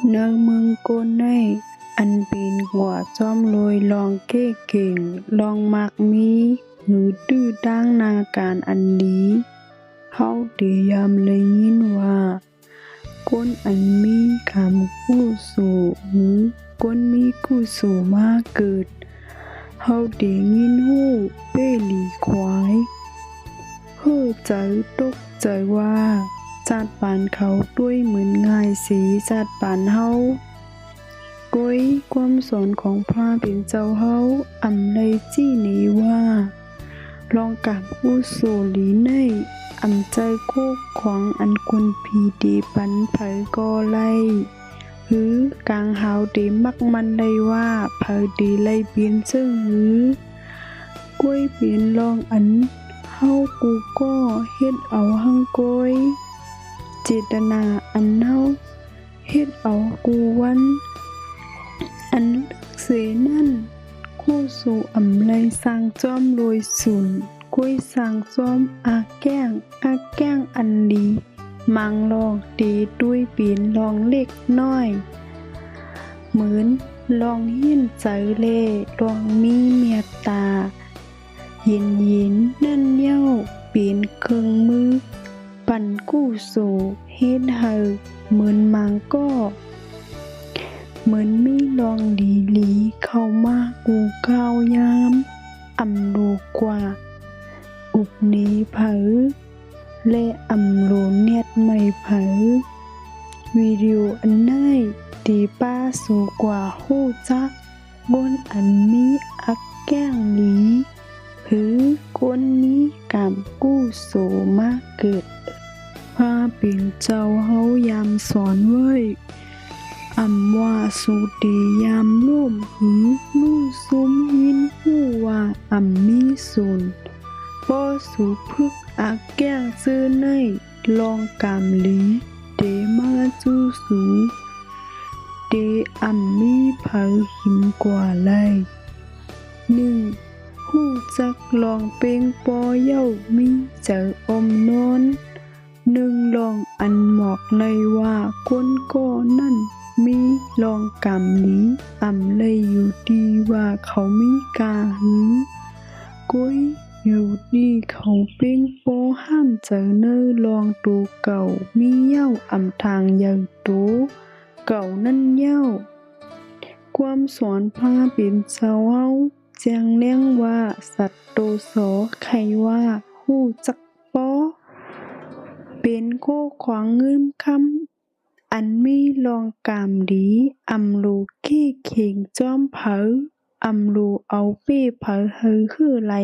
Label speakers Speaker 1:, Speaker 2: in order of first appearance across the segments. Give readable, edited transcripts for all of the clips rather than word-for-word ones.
Speaker 1: เนื้อเมืองโกนในอันเป็นหัวจอมรวยลองเก้เก่งลองมักมีหือดื้อด้างนาการอันนี้เฮาได้ยามเลยยินว่าคนอันมีคำกู้สู่หือคนมีกู้สู่มาเกิดเฮาได้ยินฮู้เป้หลีควายเฮ้อใจตกใจว่าจัดปานเขาด้วยเหมือนง่ายสีจัดปานเฮาก้อยความสอนของพระเป็นเจ้าเฮาอำเลยจี้นี้ว่าลองกับผู้โสลีในอำใจโคกของอันกุนพีดีปันเผยก็ไล่หือกลางหาวดีมักมันเลยว่าเผยดีไล่เบียนซึ่งหือก้อยเปลี่ยนลองอันเฮากูก็เฮ็ดเอาหังก้อยเจตนาอันเฮาเฮ็ดเอากูวันอันลึกเสนั่นคู่สู่อำไลสร้างจอมรวยสุนก้วยสร้างจอมอาแก้งอันดีมังลองตีด้วยปีนลองเล็กน้อยเหมือนลองหิ้นใจเล่ลองมีเมตตาเย็นนั่นเย้าปีนเครื่องมือปั่นกู้สู่เฮ็ดเฮาเหมือนมังก็เหมือนมีลองหลีเข้ามากูก้าวยามอำดูกว่าอุบหนีเผอและอำโลเนียดไม่เผอวิดีโออันไหนตีป้าสู่กว่าฮู้จักบนอันมีอักแก้งหลีหือคนนี้กำกู้สู่มาเกิดพาเป็นเจ้าเฮายามสอนไว้อำว่าสุติยามร่วมหือลู่ซุ้มยินฮู้ว่าอำมีสุนบ่สุพึกอาแก้งซื้อในลองกำหลีเดมาจูสูเดอำมีเผาหิมกว่าไล1ฮู้จักลองเป้งปอเย้ามีเจออมนอนลองอันหมอกเลยว่าก้นก็นั่นมีลองกำนี้อำเลยอยู่ดีว่าเขามีกาหือก้อยอยู่ดีเขาเป้งโปห้ามเจอเนอลองตูเก่ามีเย้าอำทางอย่างตูเก่านั่นเย้าความสอนพาเป็นเจ้าเฮาแจ้งแล้งว่าสัตว์โตโสใครว่าฮู้จักป้อเป็นโคขวางเงิมคำอันมีลองกามดีอำลูขี้เข่งจอมเผออำลูเอาเป้เผอเฮอคือหลา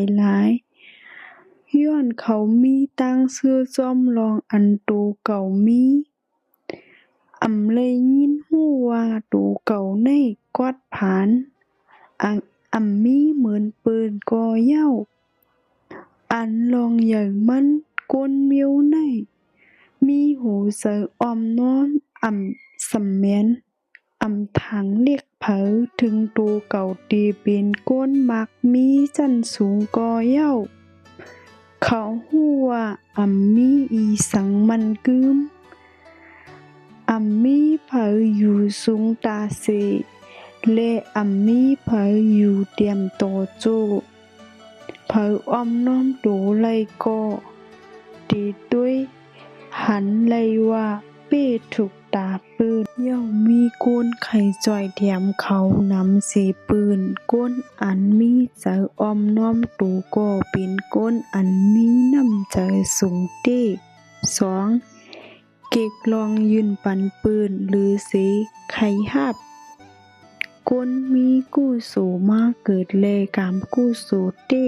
Speaker 1: ยย้อนเขามีตั้งชื่อจอมลองอันตูเก่ามีอำเลยยินฮู้ว่าตูเก่าในกอดผานอำมีเหมือนปืนกอเย้าอันลองใหญ่มันก้นเมียวในมีหูเสือออมนอนอำสำแมนอำทางเรียกเผอถึงตูเก่าตีเป็นก้นมักมีจันสูงกอเย้าเขาฮู้ว่าอำมีอีสังมันกึมอำมีเผออยู่สูงตาเสและอำมีเผออยู่เตรียมโตโจเผออ้อมน้อมตูไลก็ตีด้วยหันไลว่าเป้ถูกตาปืนย่อมมีก้นไข่จ่อยแถมเขานำสีปืนก้นอันมีเจออ้อมน้อมตูก็เป็นก้นอันมีน้ำใจสูงเต้2เก็กลองยืนปันปืนหรือเสไข่หับก้นมีกู้สู่มาเกิดเลกามกู้สู่เต้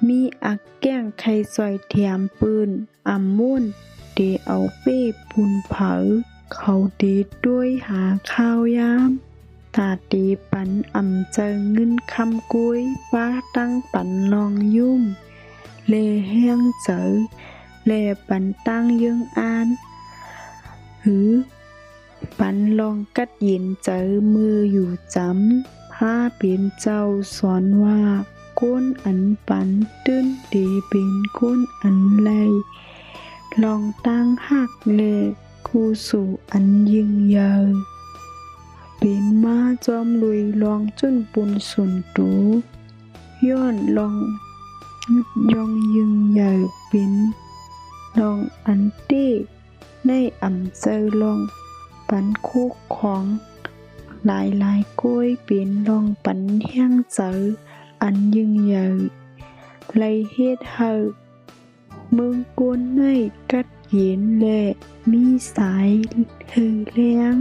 Speaker 1: มีอักแก้งไข่ซอยแถมปืนอำม่วนเดเอาเป้ปุนเผาเขาเดด้วยหาข้าวยามตาตีปันอำเจอเงินคำกุ้ยป้าตั้งปันลองยุ่มเลแห้งเจอเลปันตั้งยังอ่านหือปันลองกัดเย็นเจอมืออยู่จำพาเป็นเจ้าสอนว่าก้นอันปันตื้นดีเป็นก้นอันไลลองตั้งหักเล คู่สู่อันยิ่งใหญ่เป็นมาจอมลุยลองจนปุนสุนตูย้อนลองยองยิ่งใหญ่เป็นลองอันเต้ในอ่ำเจอลองปันคุกของหลายๆก้อยเป็นลองปันแห้งเจออันยิ่งใหญ่ไลเฮ็ดเฮาเมืองกวนในกัดเย็นและมีสายหือเลี้ยง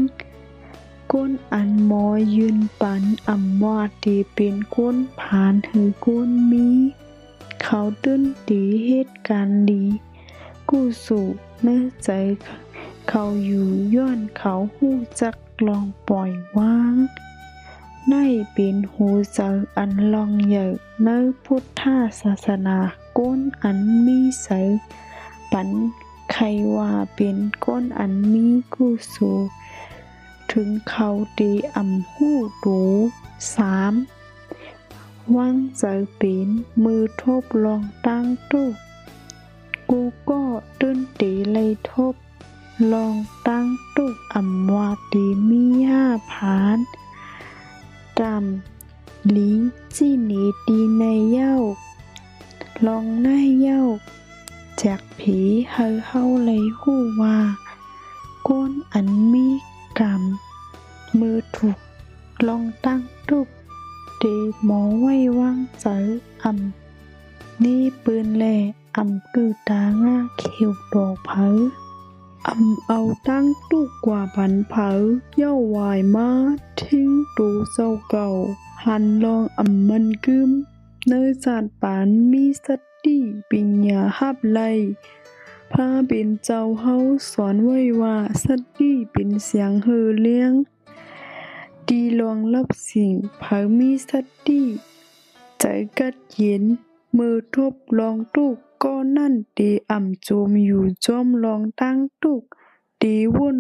Speaker 1: ก้นอันหมอยืนปันอำว่าตีเป็นก้นผ่านหือก้นมีเขาตื้นตีเหตุการณ์ดีกู้สู่เนื้อใจเขาอยู่ย้อนเขาหู้จักลองปล่อยวางได้เป็นหูเจออันลองใหญ่เนื้อพุทธศาสนาก้นอันมีเสอปันใครว่าเป็นก้นอันมีกู้สู่ถึงเขาตีอ่ำหู้ดู3ว่างเจอเป็นมือทบลองตั้งตู้กูก็ตื้นตีเลยทบลองตั้งตู้อ่ำว่าตีมี5 ผานตามหลีจี้หนีตีในเย้าลองในเย้าจากผีเฮาเลยหู้ว่าก้นอันมีกรรมมือถูกลองตั้งตุกเดหมอไว้วางเจออ่ำนี่ปืนแหล่อ่ำกือตาง่าเขียวดอกเผาอ่ำเอาตั้งตุกกว่าพันเผาเย้าวายมาทิ้งตูเจ้าเก่าหันลองอ่ำมันกึมเนื้อจาดปานมีสติปิญญาฮับไลพระเป็นเจ้าเฮาสอนไว้ว่าสัตดีเป็นเสียงเฮอเลี้ยงดีลองรับสิ่งเผามีสัตดีใจกัดเย็นมือทบลองตุกก็นั่นตีอ่ำโจมอยู่จอมลองตั้งตุกตีวุ่น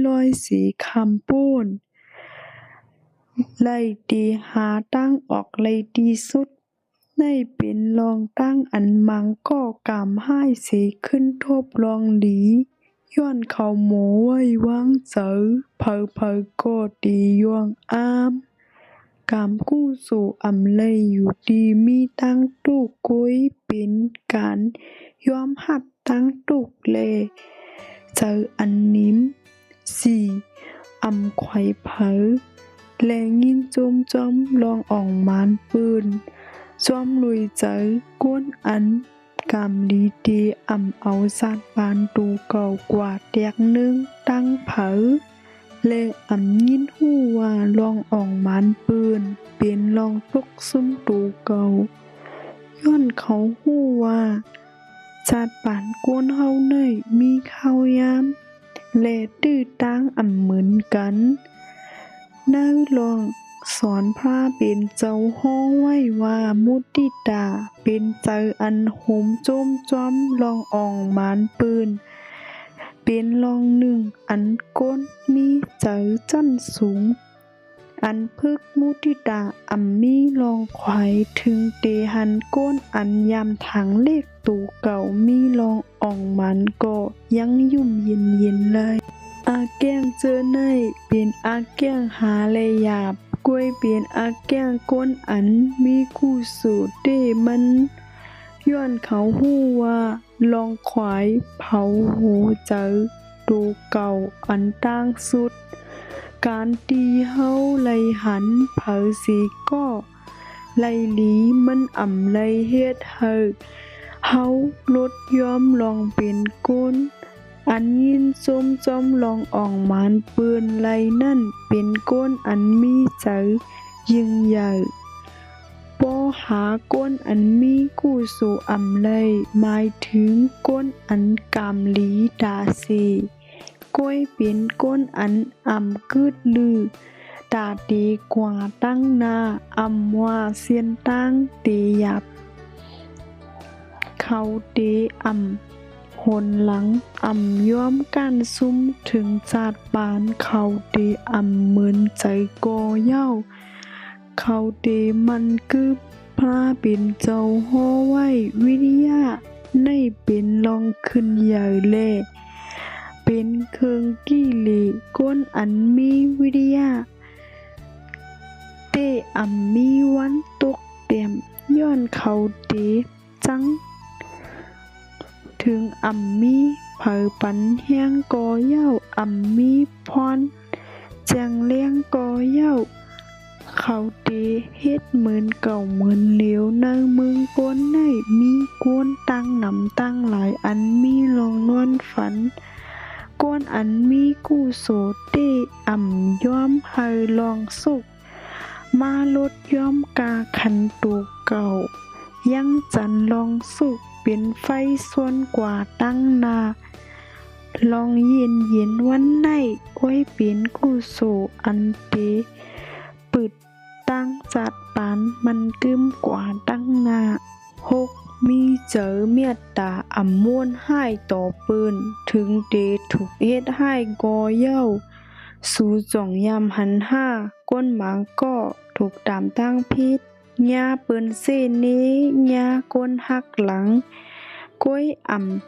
Speaker 1: ลอยสีคำป้นไล่ตีหาตั้งออกไล่ตีสุดในเป็นลองตั้งอันมังก็กำให้เสีขึ้นทบลองหลีย้อนเขาหมูไว้วางเจอเผอก็ตีย่วงอ้ามกำกู้สู่อำเลยอยู่ดีมีตั้งตุกกุ้ยเป็นการยอมหับตั้งตุกเลเจออันนิ้ม4อำไขว่เผอแลยินจมจอมลองอ่องมานปืนจอมลุยเจอกวนอันกำลีดีอ่ำเอาซาดปานตูเก่ากว่าแตกนึงตั้งเผอเลอ่ำยินหู้ว่าลองอ่องมานปืนเป็นลองตกซุ่มตูเก่าย้อนเขาหู้ว่าซาดปานกวนเฮาเนยมีข้าวยามและตื้อตั้งอ่ำเหมือนกันเนื้อลองสอนพระเป็นเจ้าห้องไว้ว่ามุติตาเป็นเจออันโหมโจมจอมลองอ่องมานปืนเป็นลองหนึ่งอันก้นมีเจอจั่นสูงอันพึกมุติตาอ่ำมีลองไขว่ถึงเตหันก้นอันยำถังเลขตูเก่ามีลองอ่องมันก็ยังยุ่มเย็นเลยอาแก้งเจอในเป็นอาแก้งหาเลยหยาบกล้วยเป็นอาแก้งก้นอันมีคู่สู่เต้มันย้อนเขาหู้ว่าลองขวายเผาหูเจอตูเก่าอันตั้งสุดการตีเฮาไลหันเผาสีก็ไลหลีมันอ่ำไลเฮ็ดเฮาลดยอมลองเป็นก้นอันยินส้มจอมลองอ่องมานปืนไลนั่นเป็นก้นอันมีเจอยิ่งใหญ่ป้อหาก้นอันมีกู้สู่อ่ำไลหมายถึงก้นอันกำหลีดาสีก้อยเป็นก้นอันอ่ำกึดลือตาดีกว่าตั้งนาอ่ำว่าเสียนตั้งเตียบเขาเตอ่ำหนหลังอ่ำย้อมกันซุ่มถึงจาดปานเขาเตอ่ำเหมือนใจกอเย้าเขาเตมันกึบพระเป็นเจ้าห้อไว้วิริยะในเป็นลองขึ้นใหญ่เล่ เป เป็นเครื่องกี้เหล่ก้นอันมีวิทยาเตมีวันตกเต็มย้อนเขาเตจังถึงมีเผอปันแห้งกอเย้ามีพรแจงเลี้ยงกอเย้าเขาเตเฮ็ดเหมือนเก่าเหมือนเหลวในเมืองกวนในมีกวนตั้งนำตั้งหลายอันมีลองนอนฝันกวนอันมีกู้โสเตย้อมให้ลองสุกมาลดย้อมกาขันตูเก่ายังจันลองสุกเป็นไฟส่วนกว่าตั้งนาลองเย็นวันไหนก้อยเป็นกู้โสอันเตปึดตั้งจัดปานมันกึมกว่าตั้งนา6มีเจอเมียตาม่วนให้ต่อปืนถึงเดถูกเฮ็ดให้กอเย้าสู่จ่องยามหันห้าก้นหมางก็ถูกตามตั้งพิษญาเปิ้นเสนี้ญาก้นหักหลังก้อย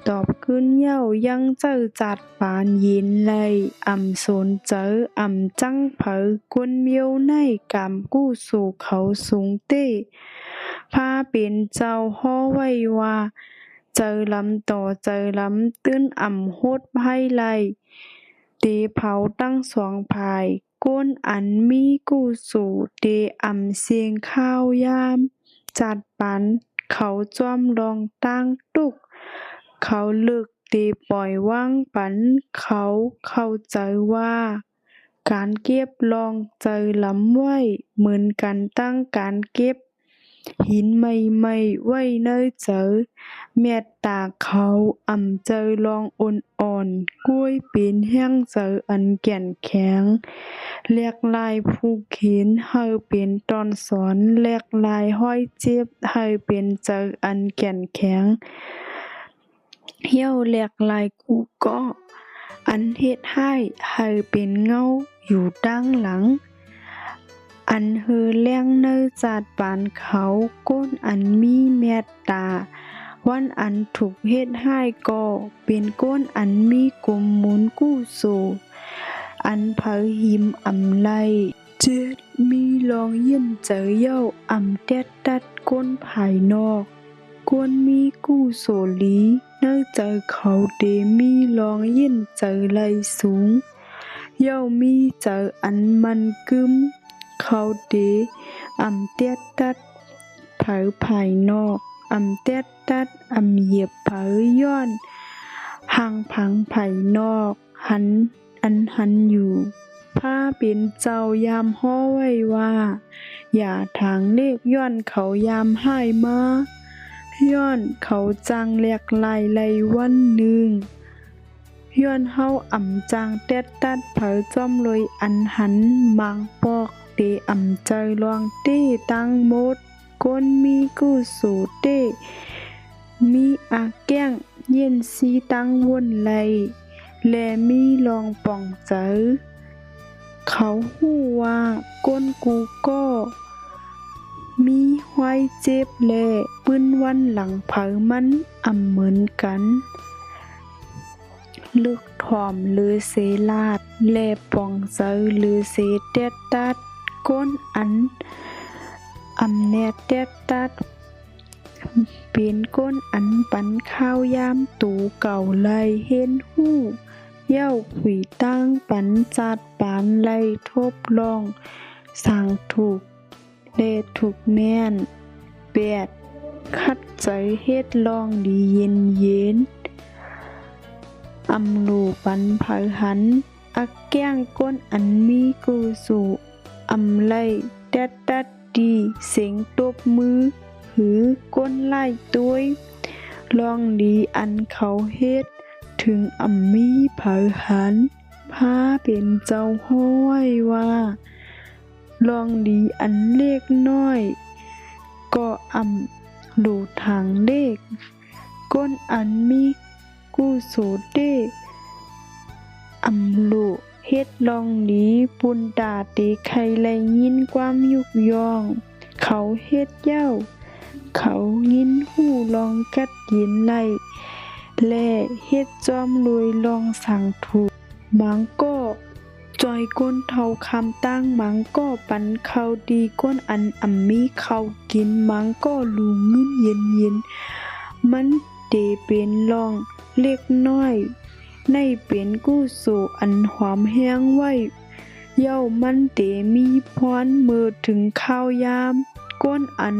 Speaker 1: ตอบขึ้นเย้ายังเจ้าจัดปานเย็นเลยสนเจอจังเผอก้นเมียวในกำกู้สู่เขาสูงเต้พาเป็นเจ้าฮ้อไว้ว่าเจอลำต่อเจอลำตื้นโหดไพ่ไลเตเผาตั้งสองภายก้นอันมีกู้สู่เตเสียงข้าวยามจัดปันเขาจ้อมลองตั้งตุกเขาเลิกเตปล่อยว่างปันเขาเข้าใจว่าการเก็บลองเจอลำไว้เหมือนกันตั้งการเก็บหินใหม่ๆไว้เนยเจอแม่ตาเขาเจอลองอ่อนๆกล้วยเป็นแห้งเจออันแก่นแข็งแลกลายผู้เข็นให้เป็นตอนสอนแลกลายห้อยเจ็บให้เป็นเจออันแก่นแข็งเหี่ยวแลกลายกูก็อันเฮ็ดให้เป็นเงาอยู่ด้านหลังอันเฮือแล้งเนอจัดปานเขาก้นอันมีเมตตาวันอันถูกเฮ็ดให้ก็เป็นก้นอันมีกลมหมุนกู้สู่อันเผอหิมไล7มีลองเย็นเจอเย้าแตดตัดก้นภายนอกก้นมีกู้โสลีเนอเจอเขาเดมีลองเย็นเจอไหลสูงเย้ามีเจออันมันกึมเขาเดเตียดตัดเผอภายนอกเตียดตัดเหยียบเผอย้อนห่างพังภายนอกหันอยู่ผ้าเป็นเจ้ายามฮ้อไว้ว่าอย่าทางเลขย้อนเขายามให้มาย้อนเขาจังแลกลายไลวันหนึ่งย้อนเฮาจางเตียดตัดเผอจ้อมลอยอันหันมังปอกเตใจลองเต้ตั้งหมดก้นมีกู้สู่เต้มีอาแก้งเย็นซีตั้งวนไหลและมีลองป่องเจอเขาฮู้ว่าก้นกูก็มีห้อยเจ็บและปื้นวันหลังเผอมันเหมือนกันลึกถ่อมหรือเสลาดและป่องเจอหรือเสเต็ดตัดก้นอันแนดเต็ดตัดเป็นก้นอันปันข้าวยามตูเก่าไลเห็นหู้เย้าผุยตั้งปันจัดปานไลทบลองสั่งถูกเลถูกแม่นแปดคัดใจเฮ็ดลองดีเย็นลูปันเผอหันอักแก้งก้นอันมีกูสู่ไลแตดตัดดีเสียงตบมือหือก้นไล่ต้วยลองดีอันเขาเฮ็ดถึงมีเผอหันพาเป็นเจ้าห้อยว่าลองดีอันเล็กน้อยก็ดูทางเลขก้นอันมีกู้โสเต้ลูเฮ็ดลองดีปุนตาเตไข่ไลยินความยุกยองเขาเฮ็ดเย้าเขายินหู้ลองกัดยินไล และเฮ็ดจอมรวยลองสั่งถูกมังก็จอยก้นเท่าคำตั้งมังก็ปันข้าวดีก้นอันมีข้าวกินมังก็ลูเงินเย็นมันเตเป็นลองเล็กน้อยในเป็นกู้สู่อันหอมแห้งไว้เย้ามันเตมีพรมือถึงข้าวยามก้นอัน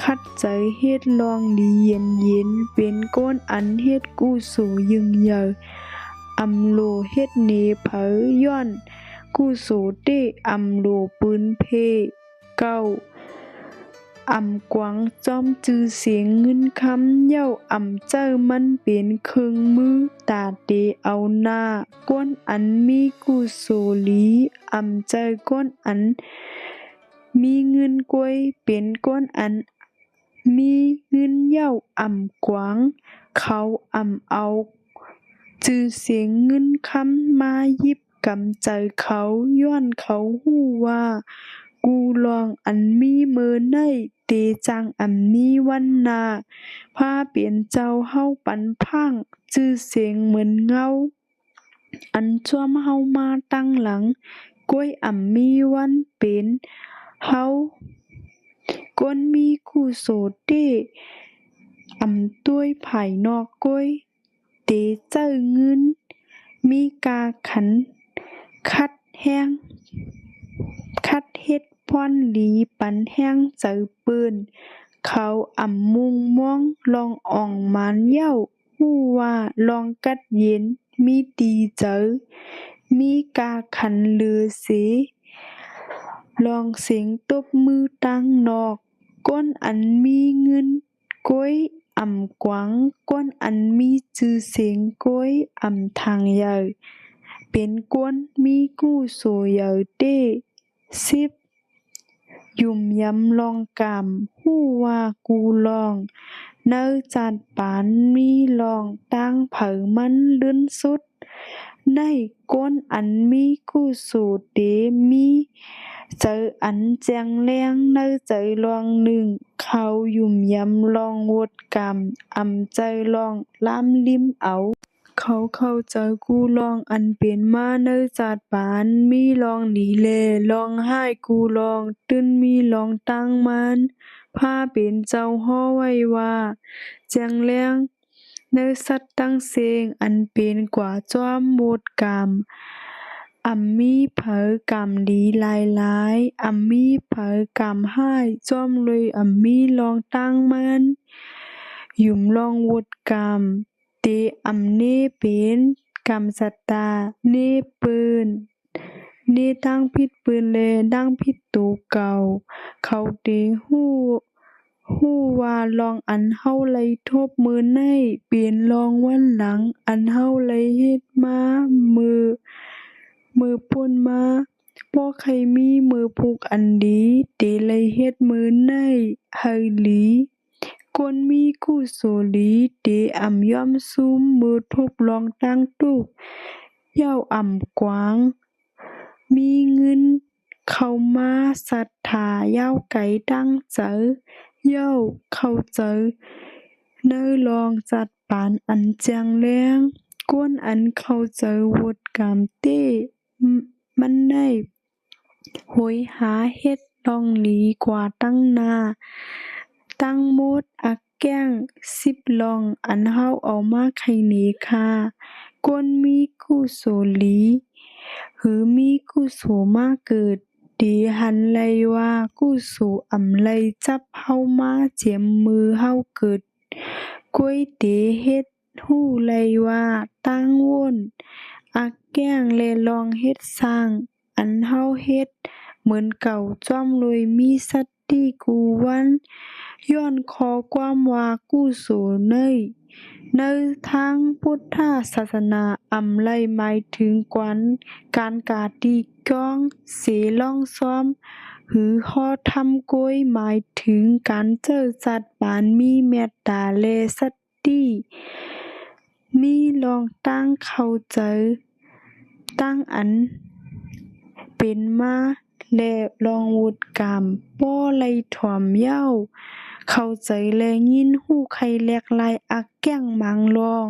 Speaker 1: คัดใจเฮ็ดลองดีเย็นเป็นก้นอันเฮ็ดกู้สู่ยึงเยอโลเฮ็ดเนเผยย้อนกู้สู่เต้โลปืนเพเก้ากวางจอมจือเสียงเงินคำเย้าเจ้ามันเป็นเครื่องมือตาเตเอาหน้าก้นอันมีกู้โสลีเจ้าก้นอันมีเงินกวยเป็นก้นอันมีเงินเย้ากวางเขาเอาจือเสียงเงินคำมายิบกำใจเขาย้อนเขาฮู้ว่ากูลองอันมีมือในเตจังนี้วันนาพาเปลี่ยนเจ้าเฮาปันพังจื้อเสียงเหมือนเงาอันจ้วมเฮามาตั้งหลังก้วยมีวันเป็นเฮาก้นมีคู่โสเต้ต้วยภายนอกก้วยเตเจ้าเงินมีกาขันคัดแห้งคัดเฮ็ดพรลีปันแห้งเจอปืนเขามุงม่องลองอ่องมานเย้าฮู้ว่าลองกัดเย็นมีตีเจอมีกาขันเลือเสลองเสียงตบมือตั้งนอกก้นอันมีเงินก้อยกวางก้นอันมีจื่อเสียงก้อยทางใหญ่เป็นก้นมีกู้โสใหญ่เต้10ยุ่มยำลองกำฮู้ว่ากูลองเนื้อจัดปานมีลองตั้งเผอมันลื่นสุดในก้นอันมีกู้โสเตมีเจออันแจงแรงเนื้อใจลองหนึ่งเขายุ่มยำลองวดกำใจลองล้ำลิ้มเอาเขาเข้าใจกูลองอันเป็นมาเนื้อจัดปานมีลองหนีแลลองให้กูลองตื้นมีลองตั้งมันพาเป็นเจ้าฮ้อไว้ว่าแจงแรงเนื้อสัตว์ตั้งเสียงอันเป็นกว่าจ้อมหมดกมีเผอกำดีหลายมีเผอกำให้จ้อมเลยมีลองตั้งมันยุ่มลองวดกำเตเนเป็นกำสัตตาเนปืนเนตั้งผิดปืนเลดังผิดตูเก่าเขาเตฮู้ว่าลองอันเฮาเลยทบมือในเปลี่ยนลองวันหลังอันเฮาเลยเฮ็ดมามือป่นมาบ่ใครมีมือผูกอันดีเตเลยเฮ็ดมือในเฮยหลีคนมีกู้โสลีเตย่อมซุมมือทบลองตั้งตุกเย้ากวางมีเงินเข้ามาศรัทธาเย้าไก่ตั้งเจอเย้าเข้าเจอเนื้อลองจัดปานอันแจงแรงก้นอันเข้าเจอวดกามเต้มันได้โหยหาเฮ็ดลองหลีกว่าตั้งนาตั้งหมดแก้ง10ลองอันเฮาเอามาไข่เนคาก้นมีกู้โสลีหือมีกู้โสมาเกิดดีหันไลว่ากู้โสไลจับเฮามาเจียมมือเฮาเกิดก้วยเตเฮ็ดฮู้ไลว่าตั้งวนแก้งและลองเฮ็ดสร้างอันเฮาเฮ็ดเหมือนเก่าจ้อมรวยมีสัตติกูวันย้อนขอความว่ากู้โสในทางพุทธศาสนาไลหมายถึงการกาตีก้องเสล่องซ้อมหือฮอทำกล้วยหมายถึงการเจอสัตว์ปานมีเมตตาและสัตติมีลองตั้งเข้าใจตั้งอันเป็นมาและลองวุดกรรมป้อไลถ่อมเย้า เข้าใจและยินฮู้ใครแหลกหลายอักแก้งหมางลอง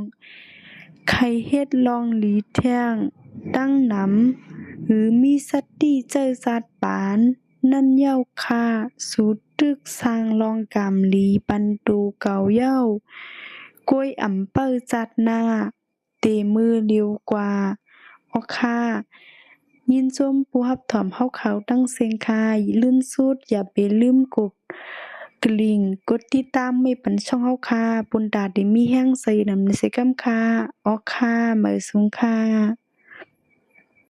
Speaker 1: ใครเฮ็ดลองหลีแท่งตั้งหนำหรือมีสัตติเจอสัตว์ปานนั่นเย้าค่าสูดตึกสร้างลองกำหลีปันตูเก่าเย้ากล้วยอำเปิ้จัดหน้าเตมือเร็วกว่าออค่ายินชมผู้รับถอมเฮาเขาตั้งเสียงคายลื่นสุดอย่าไปลืมกดกลิ่งกดติดตามไม่ปันช่องเฮาค่ะปุณตาได้มีแห้งใส่นำในเสกำค่ะออค่ะเหมยสุงค่ะ